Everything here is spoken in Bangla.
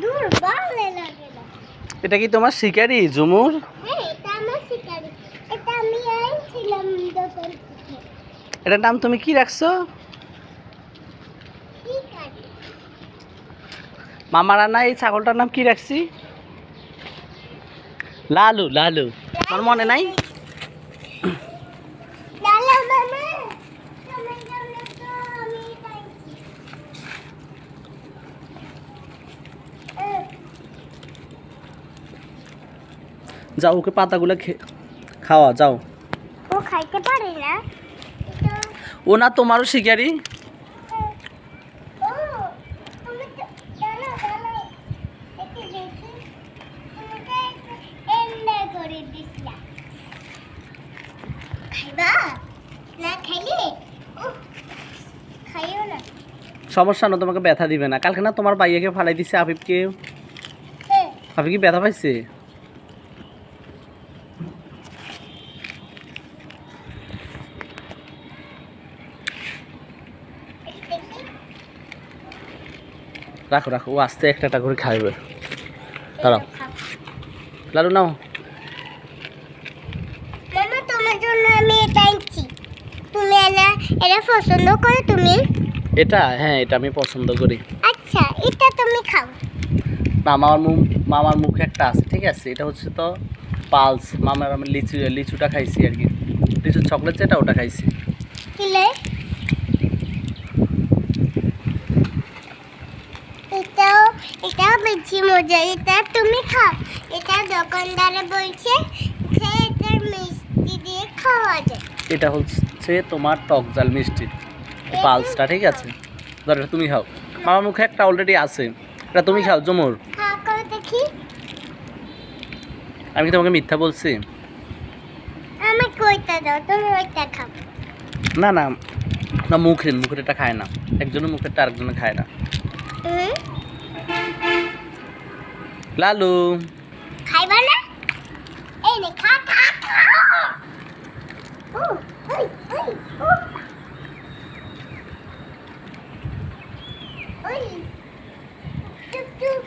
দূর ভালো লাগে না। এটা কি তোমার শিকারি ঝুমুর? হ্যাঁ, এটা আমার শিকারি। এটা আমি আনছিলাম দোকান থেকে। এটার নাম তুমি কি রাখছো? শিকারি। মামারা না এই ছাগলটার নাম কি রাখছি? লালু। লালু আমার মনে নাই। লালা মামা, তুমি জানো তো আমি খাইছি। যাও ওকে পাতাগুলো খাওয়া যাও। ও খাইতে পারে না। এটা ও না তোমারও শিকারি। ও তুমি তো জানো জানো একে দেখি তোমাকে এন্ডা করে দিছিলা। খাইবা না খাইলে খাইও না। সমস্যা না, তোমাকে ব্যথা দিবে না। কালকে না তোমার ভাইয়াকে ফালাই দিছে আফিফকে। হ্যাঁ, আফিফ কি ব্যথা পাইছে? দেখি রাখো রাখো, ও আস্তে একটা একটা করে খাইবে। দাঁড়াও লালু নাও। মামা তোমার জন্য আমি এটা আনছি। তুমি এটা পছন্দ করো তুমি? এটা হ্যাঁ, এটা আমি পছন্দ করি। আচ্ছা, এটা তুমি খাও। না, মামার মুখে একটা আছে, ঠিক আছে। এটা হচ্ছে তো পালস। মামার আমি লিচুটা খাইছি আর কি। লিচুর চকলেট যেটা ওটা খাইছি। কিলে এটাও বেশি মজা। এটা তুমি খাও। এটা দোকানদারে বলছে যে এটার মিষ্টি দিয়ে খাওয়া যায়। এটা হচ্ছে তোমার টক জাল মিষ্টি পালসটা, ঠিক আছে। ধরো এটা তুমি খাও। মামার মুখে একটা অলরেডি আছে, এটা তুমি খাও জমুর। খাওয়া করে দেখি। আমি কি তোমাকে মিথ্যা বলছি? আমাকে ওইটা দাও, তুমি ওইটা খাও। না না না, মুখের এটা খায় না। একজনের মুখেরটা আরেকজনে খায় না। হুম, লালু খাইবা না? এই নে খা খা খা। ও ওই ওই ও ওই চুপ চুপ